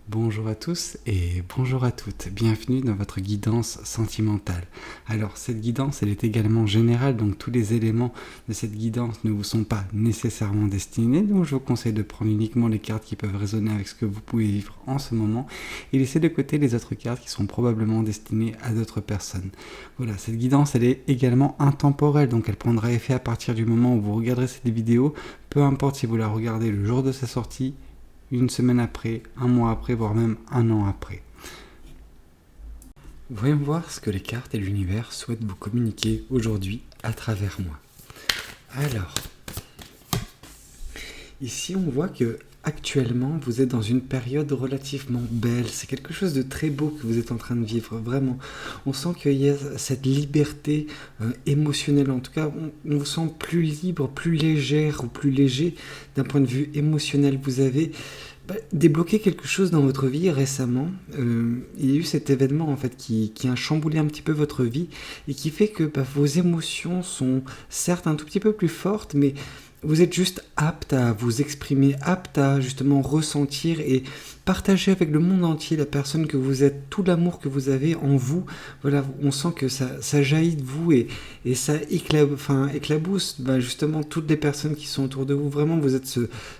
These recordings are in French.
Bonjour à tous et bonjour à toutes, bienvenue dans votre guidance sentimentale. Alors cette guidance elle est également générale, donc tous les éléments de cette guidance ne vous sont pas nécessairement destinés, donc je vous conseille de prendre uniquement les cartes qui peuvent résonner avec ce que vous pouvez vivre en ce moment et laisser de côté les autres cartes qui sont probablement destinées à d'autres personnes. Voilà, cette guidance elle est également intemporelle, donc elle prendra effet à partir du moment où vous regarderez cette vidéo, peu importe si vous la regardez le jour de sa sortie, une semaine après, un mois après, voire même un an après. Voyons voir ce que les cartes et l'univers souhaitent vous communiquer aujourd'hui à travers moi. Alors, ici on voit que actuellement vous êtes dans une période relativement belle, c'est quelque chose de très beau que vous êtes en train de vivre, vraiment. On sent qu'il y a cette liberté émotionnelle, en tout cas on vous sent plus libre, plus légère ou plus léger d'un point de vue émotionnel. Vous avez débloqué quelque chose dans votre vie récemment. Il y a eu cet événement en fait qui a chamboulé un petit peu votre vie et qui fait que vos émotions sont certes un tout petit peu plus fortes, mais vous êtes juste apte à vous exprimer, apte à justement ressentir et partager avec le monde entier la personne que vous êtes, tout l'amour que vous avez en vous. Voilà, on sent que ça jaillit de vous et ça éclabousse justement toutes les personnes qui sont autour de vous. Vraiment, vous êtes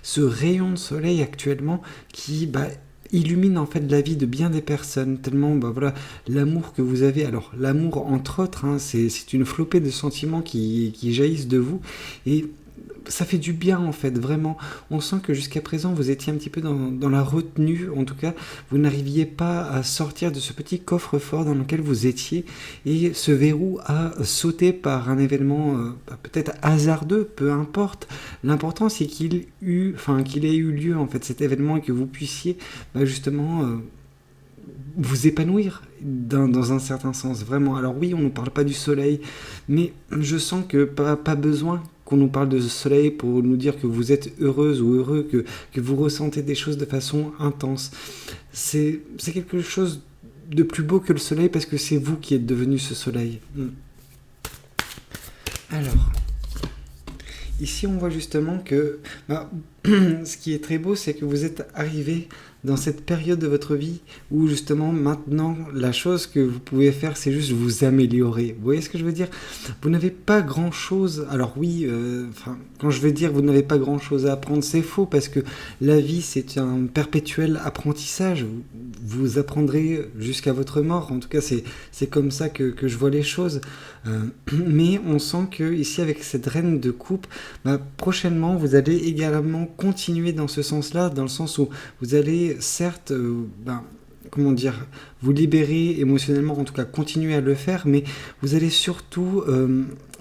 ce rayon de soleil actuellement qui illumine en fait la vie de bien des personnes, tellement voilà l'amour que vous avez. Alors l'amour entre autres, c'est une flopée de sentiments qui jaillissent de vous et ça fait du bien en fait, vraiment. On sent que jusqu'à présent vous étiez un petit peu dans la retenue, en tout cas vous n'arriviez pas à sortir de ce petit coffre-fort dans lequel vous étiez et ce verrou a sauté par un événement peut-être hasardeux, peu importe. L'important c'est qu'il ait eu lieu en fait cet événement et que vous puissiez justement vous épanouir dans un certain sens, vraiment. Alors oui, on ne parle pas du soleil, mais je sens que pas besoin qu'on nous parle de ce soleil pour nous dire que vous êtes heureuse ou heureux, que vous ressentez des choses de façon intense. C'est quelque chose de plus beau que le soleil parce que c'est vous qui êtes devenu ce soleil. Alors, ici on voit justement que ce qui est très beau, c'est que vous êtes arrivé dans cette période de votre vie où justement maintenant la chose que vous pouvez faire c'est juste vous améliorer. Vous voyez ce que je veux dire? Vous n'avez pas grand chose, alors oui, quand je veux dire vous n'avez pas grand chose à apprendre, c'est faux parce que la vie c'est un perpétuel apprentissage. Vous apprendrez jusqu'à votre mort, en tout cas c'est comme ça que je vois les choses. Mais on sent que ici avec cette reine de coupe, prochainement vous allez également continuer dans ce sens-là, dans le sens où vous allez certes vous libérer émotionnellement, en tout cas continuer à le faire, mais vous allez surtout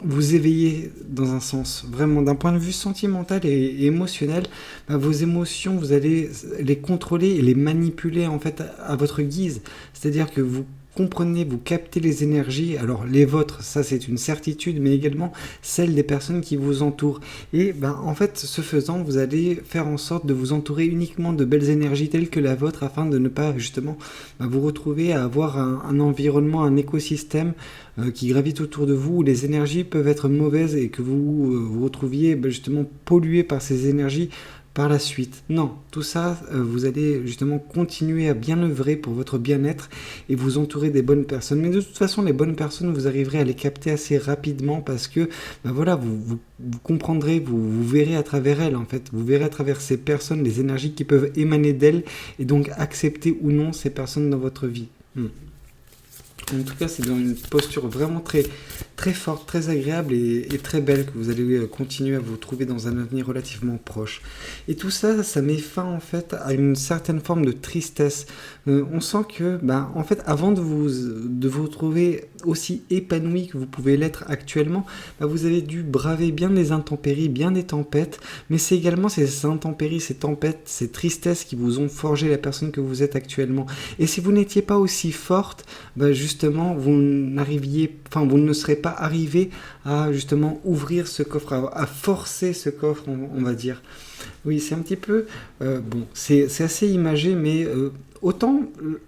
vous éveiller dans un sens, vraiment d'un point de vue sentimental et émotionnel. Vos émotions, vous allez les contrôler et les manipuler en fait à votre guise, c'est-à-dire que vous comprenez, vous captez les énergies, alors les vôtres, ça c'est une certitude, mais également celles des personnes qui vous entourent. Et en fait, ce faisant, vous allez faire en sorte de vous entourer uniquement de belles énergies telles que la vôtre, afin de ne pas justement vous retrouver à avoir un environnement, un écosystème qui gravite autour de vous, où les énergies peuvent être mauvaises et que vous vous retrouviez justement pollué par ces énergies par la suite. Non, tout ça, vous allez justement continuer à bien œuvrer pour votre bien-être et vous entourer des bonnes personnes. Mais de toute façon, les bonnes personnes, vous arriverez à les capter assez rapidement parce que, vous comprendrez, vous verrez à travers elles, en fait. Vous verrez à travers ces personnes les énergies qui peuvent émaner d'elles et donc accepter ou non ces personnes dans votre vie. En tout cas, c'est dans une posture vraiment très, très forte, très agréable et très belle que vous allez continuer à vous trouver dans un avenir relativement proche. Et tout ça, ça met fin en fait à une certaine forme de tristesse. On sent que, en fait, avant de vous retrouver aussi épanoui que vous pouvez l'être actuellement, vous avez dû braver bien des intempéries, bien des tempêtes, mais c'est également ces intempéries, ces tempêtes, ces tristesses qui vous ont forgé la personne que vous êtes actuellement. Et si vous n'étiez pas aussi forte, justement, vous ne serez pas arrivé à justement ouvrir ce coffre, à forcer ce coffre, on va dire. Oui, c'est un petit peu... c'est assez imagé, mais autant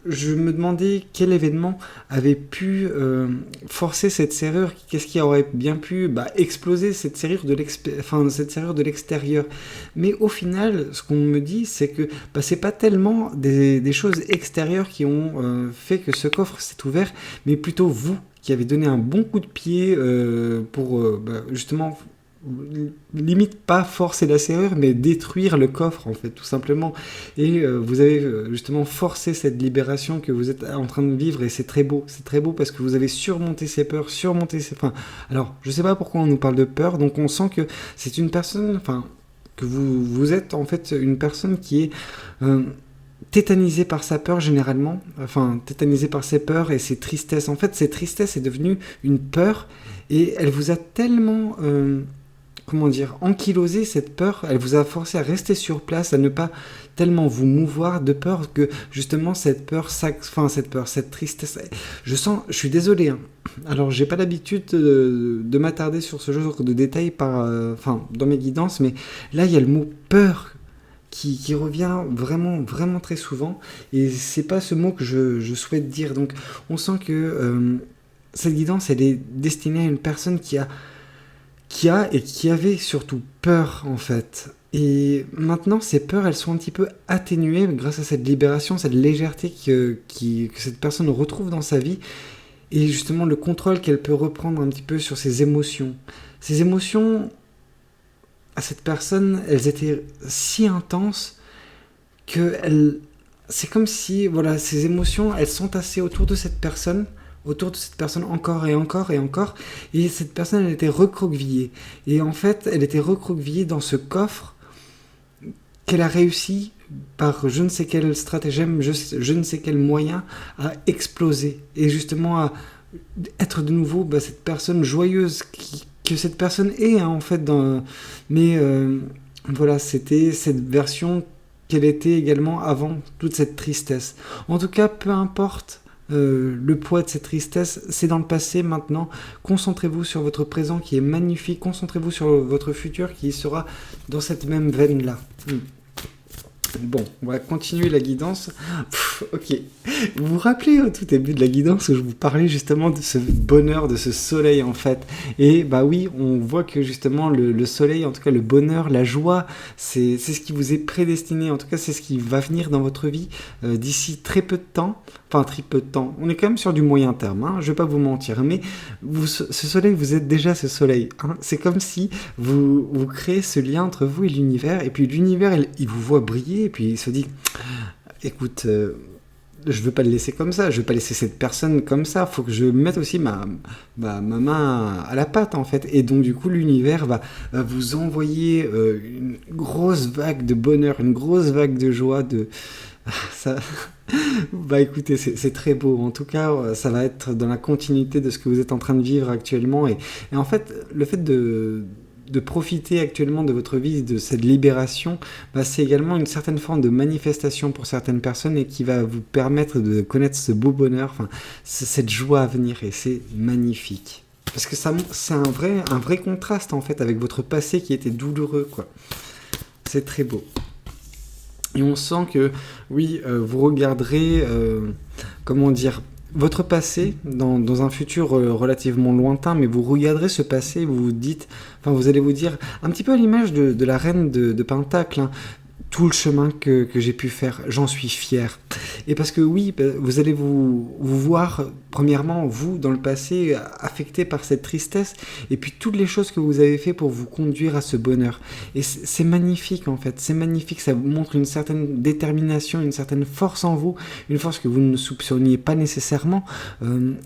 je me demandais quel événement avait pu forcer cette serrure, qu'est-ce qui aurait bien pu exploser cette serrure cette serrure de l'extérieur. Mais au final, ce qu'on me dit, c'est que c'est pas tellement des choses extérieures qui ont fait que ce coffre s'est ouvert, mais plutôt vous qui avez donné un bon coup de pied pour justement limite pas forcer la serrure mais détruire le coffre en fait tout simplement, et vous avez justement forcé cette libération que vous êtes en train de vivre, et c'est très beau parce que vous avez surmonté ces peurs, alors je sais pas pourquoi on nous parle de peur, donc on sent que c'est une personne, que vous êtes en fait une personne qui est tétanisée par sa peur généralement, tétanisée par ses peurs et ses tristesses. En fait, ces tristesses est devenue une peur, et elle vous a tellement ankylosé cette peur, elle vous a forcé à rester sur place, à ne pas tellement vous mouvoir de peur que justement cette tristesse, je suis désolé, hein. Alors j'ai pas l'habitude de m'attarder sur ce genre de détails dans mes guidances, mais là il y a le mot peur qui revient vraiment, vraiment très souvent, et c'est pas ce mot que je souhaite dire, donc on sent que cette guidance elle est destinée à une personne qui avait surtout peur en fait. Et maintenant, ces peurs, elles sont un petit peu atténuées grâce à cette libération, cette légèreté que cette personne retrouve dans sa vie, et justement le contrôle qu'elle peut reprendre un petit peu sur ses émotions. Ces émotions, à cette personne, elles étaient si intenses que c'est comme si, ces émotions, elles sont tassées autour de cette personne encore et encore et encore, et cette personne elle était recroquevillée, et en fait elle était recroquevillée dans ce coffre qu'elle a réussi par je ne sais quel stratagème, je ne sais quel moyen à exploser, et justement à être de nouveau cette personne joyeuse que cette personne est, hein, en fait mais c'était cette version qu'elle était également avant toute cette tristesse. En tout cas, peu importe le poids de cette tristesse, c'est dans le passé maintenant. Concentrez-vous sur votre présent qui est magnifique, concentrez-vous sur votre futur qui sera dans cette même veine-là. Bon, on va continuer la guidance. Ok. Vous vous rappelez au tout début de la guidance où je vous parlais justement de ce bonheur, de ce soleil en fait. Et oui, on voit que justement le soleil, en tout cas le bonheur, la joie, c'est ce qui vous est prédestiné. En tout cas, c'est ce qui va venir dans votre vie d'ici très peu de temps. Enfin, très peu de temps. On est quand même sur du moyen terme, hein, je vais pas vous mentir. Mais ce soleil, vous êtes déjà ce soleil. Hein. C'est comme si vous créez ce lien entre vous et l'univers. Et puis l'univers, il vous voit briller. Et puis il se dit, écoute, je veux pas le laisser comme ça. Je veux pas laisser cette personne comme ça. Faut que je mette aussi ma main à la pâte, en fait. Et donc, du coup, l'univers va vous envoyer une grosse vague de bonheur, une grosse vague de joie, ça... écoutez, c'est très beau. En tout cas, ça va être dans la continuité de ce que vous êtes en train de vivre actuellement. Et en fait, le fait de profiter actuellement de votre vie, de cette libération, c'est également une certaine forme de manifestation pour certaines personnes, et qui va vous permettre de connaître ce beau bonheur, cette joie à venir, et c'est magnifique. Parce que c'est un vrai contraste en fait avec votre passé qui était douloureux, quoi. C'est très beau. Et on sent que, oui, vous regarderez, votre passé dans un futur relativement lointain, mais vous regarderez ce passé, vous allez vous dire, un petit peu à l'image de la reine de Pentacle, hein, tout le chemin que j'ai pu faire, j'en suis fier. Et parce que oui, vous allez vous voir, premièrement, vous, dans le passé, affecté par cette tristesse, et puis toutes les choses que vous avez fait pour vous conduire à ce bonheur. Et c'est magnifique, en fait, c'est magnifique, ça vous montre une certaine détermination, une certaine force en vous, une force que vous ne soupçonniez pas nécessairement,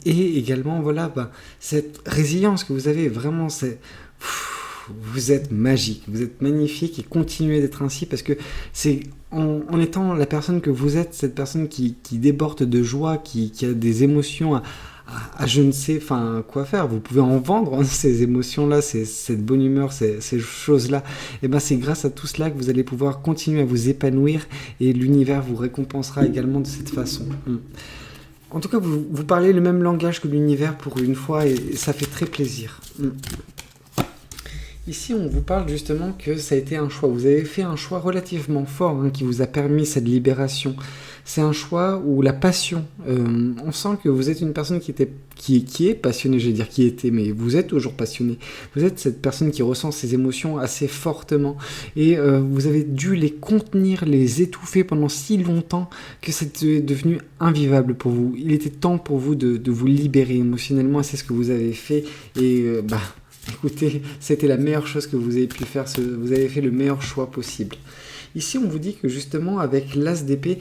et également, cette résilience que vous avez, vraiment, vous êtes magique, vous êtes magnifique, et continuez d'être ainsi, parce que c'est en étant la personne que vous êtes, cette personne qui déborde de joie, qui a des émotions à je ne sais quoi faire. Vous pouvez en vendre, hein, ces émotions-là, cette bonne humeur, ces choses-là. Et c'est grâce à tout cela que vous allez pouvoir continuer à vous épanouir, et l'univers vous récompensera également de cette façon. En tout cas, vous parlez le même langage que l'univers pour une fois, et ça fait très plaisir. Ici, on vous parle justement que ça a été un choix. Vous avez fait un choix relativement fort qui vous a permis cette libération. C'est un choix où la passion, on sent que vous êtes une personne qui est passionnée, je vais dire qui était, mais vous êtes toujours passionné. Vous êtes cette personne qui ressent ses émotions assez fortement et vous avez dû les contenir, les étouffer pendant si longtemps que c'était devenu invivable pour vous. Il était temps pour vous de vous libérer émotionnellement et c'est ce que vous avez fait et écoutez, c'était la meilleure chose que vous avez pu faire, vous avez fait le meilleur choix possible. Ici, on vous dit que justement, avec l'As d'épée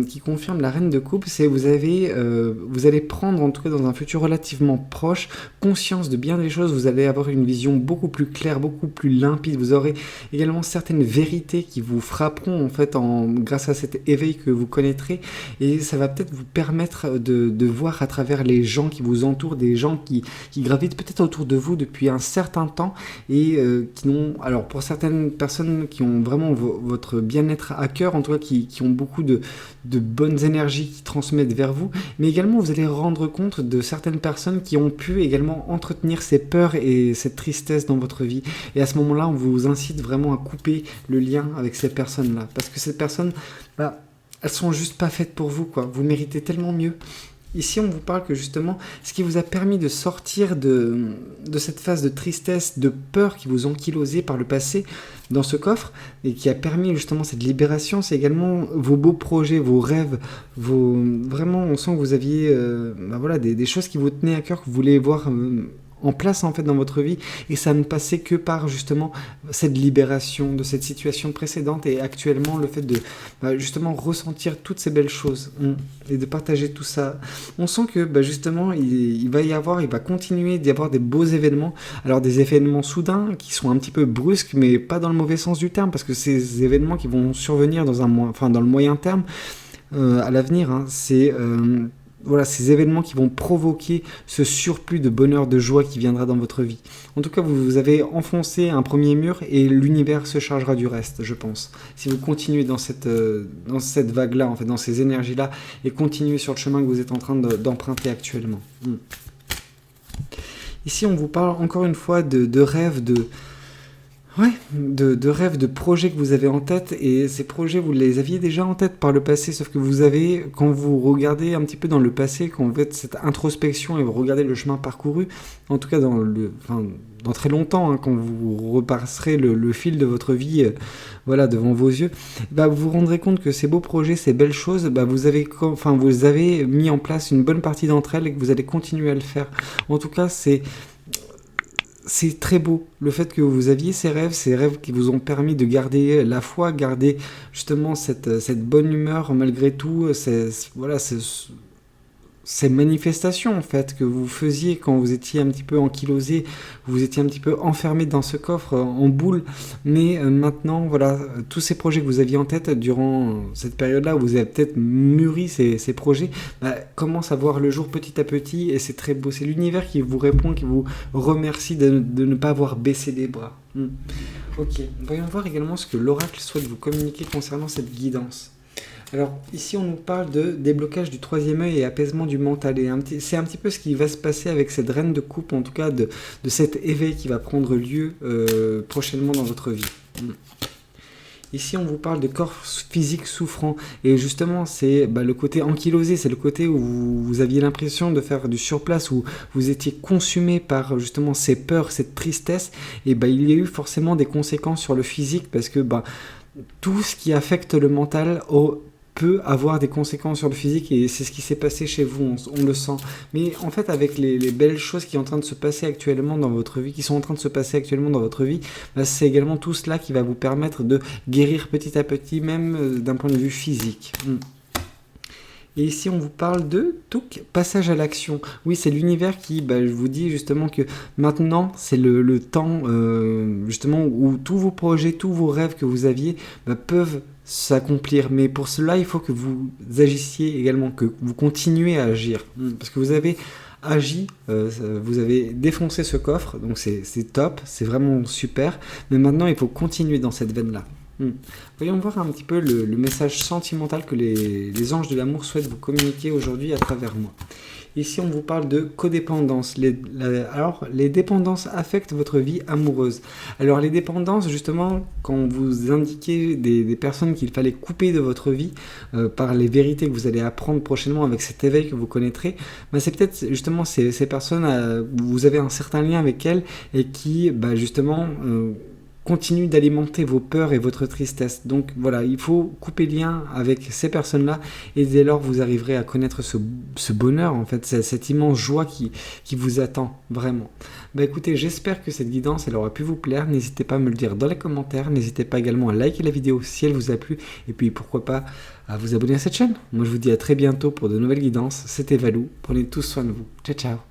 qui confirme la reine de coupe, c'est vous allez prendre, en tout cas dans un futur relativement proche, conscience de bien des choses. Vous allez avoir une vision beaucoup plus claire, beaucoup plus limpide. Vous aurez également certaines vérités qui vous frapperont en fait grâce à cet éveil que vous connaîtrez. Et ça va peut-être vous permettre de voir à travers les gens qui vous entourent, des gens qui gravitent peut-être autour de vous depuis un certain temps et qui n'ont... Alors, pour certaines personnes qui ont vraiment votre bien-être à cœur, en tout cas qui ont beaucoup de bonnes énergies qui transmettent vers vous, mais également vous allez rendre compte de certaines personnes qui ont pu également entretenir ces peurs et cette tristesse dans votre vie. Et à ce moment-là, on vous incite vraiment à couper le lien avec ces personnes-là, parce que ces personnes, elles sont juste pas faites pour vous, quoi. Vous méritez tellement mieux. Ici, on vous parle que justement, ce qui vous a permis de sortir de cette phase de tristesse, de peur qui vous ankylosait par le passé dans ce coffre, et qui a permis justement cette libération, c'est également vos beaux projets, vos rêves, vraiment, on sent que vous aviez des choses qui vous tenaient à cœur, que vous voulez voir en place en fait dans votre vie, et ça ne passait que par justement cette libération de cette situation précédente et actuellement le fait de justement ressentir toutes ces belles choses et de partager tout ça. On sent que justement il va continuer d'y avoir des beaux événements, alors des événements soudains qui sont un petit peu brusques mais pas dans le mauvais sens du terme, parce que ces événements qui vont survenir dans le moyen terme à l'avenir, c'est ces événements qui vont provoquer ce surplus de bonheur, de joie qui viendra dans votre vie. En tout cas, vous avez enfoncé un premier mur et l'univers se chargera du reste, je pense. Si vous continuez dans cette vague-là, en fait, dans ces énergies-là, et continuez sur le chemin que vous êtes en train d'emprunter actuellement. Ici, on vous parle encore une fois de rêves, de rêves, de projets que vous avez en tête, et ces projets, vous les aviez déjà en tête par le passé, sauf que quand vous regardez un petit peu dans le passé, quand vous faites cette introspection et vous regardez le chemin parcouru, en tout cas dans très longtemps, quand vous repasserez le fil de votre vie devant vos yeux, vous vous rendrez compte que ces beaux projets, ces belles choses, vous avez mis en place une bonne partie d'entre elles et que vous allez continuer à le faire. En tout cas, c'est très beau, le fait que vous aviez ces rêves qui vous ont permis de garder la foi, garder justement cette bonne humeur malgré tout, ces manifestations en fait que vous faisiez quand vous étiez un petit peu ankylosé, vous étiez un petit peu enfermé dans ce coffre en boule, mais maintenant tous ces projets que vous aviez en tête durant cette période-là où vous avez peut-être mûri ces projets, commencent à voir le jour petit à petit, et c'est très beau, c'est l'univers qui vous répond, qui vous remercie de ne pas avoir baissé les bras. Ok, voyons voir également ce que l'oracle souhaite vous communiquer concernant cette guidance. Alors ici on nous parle de déblocage du troisième œil et apaisement du mental, et c'est un petit peu ce qui va se passer avec cette reine de coupe, en tout cas de cet éveil qui va prendre lieu prochainement dans votre vie. Ici on vous parle de corps physique souffrant, et justement c'est le côté ankylosé, c'est le côté où vous aviez l'impression de faire du surplace, où vous étiez consumé par justement ces peurs, cette tristesse, et il y a eu forcément des conséquences sur le physique, parce que tout ce qui affecte le mental peut avoir des conséquences sur le physique, et c'est ce qui s'est passé chez vous, on le sent. Mais en fait, avec les belles choses qui sont en train de se passer actuellement dans votre vie, c'est également tout cela qui va vous permettre de guérir petit à petit, même d'un point de vue physique. Et ici, on vous parle de passage à l'action. Oui, c'est l'univers qui, je vous dis justement que maintenant, c'est le temps justement où tous vos projets, tous vos rêves que vous aviez peuvent s'accomplir. Mais pour cela, il faut que vous agissiez également, que vous continuez à agir. Parce que vous avez agi, vous avez défoncé ce coffre, donc c'est top, c'est vraiment super. Mais maintenant, il faut continuer dans cette veine-là. Voyons voir un petit peu le message sentimental que les anges de l'amour souhaitent vous communiquer aujourd'hui à travers moi. Ici, on vous parle de codépendance. Alors, les dépendances affectent votre vie amoureuse. Alors, les dépendances, justement, quand vous indiquez des personnes qu'il fallait couper de votre vie par les vérités que vous allez apprendre prochainement avec cet éveil que vous connaîtrez, bah, c'est peut-être justement ces personnes, vous avez un certain lien avec elles et qui, bah, justement, continue d'alimenter vos peurs et votre tristesse. Donc voilà, il faut couper lien avec ces personnes-là et dès lors vous arriverez à connaître ce bonheur, en fait, cette immense joie qui vous attend vraiment. Bah écoutez, j'espère que cette guidance elle aura pu vous plaire. N'hésitez pas à me le dire dans les commentaires. N'hésitez pas également à liker la vidéo si elle vous a plu et puis pourquoi pas à vous abonner à cette chaîne. Moi je vous dis à très bientôt pour de nouvelles guidances. C'était Valou. Prenez tous soin de vous. Ciao ciao.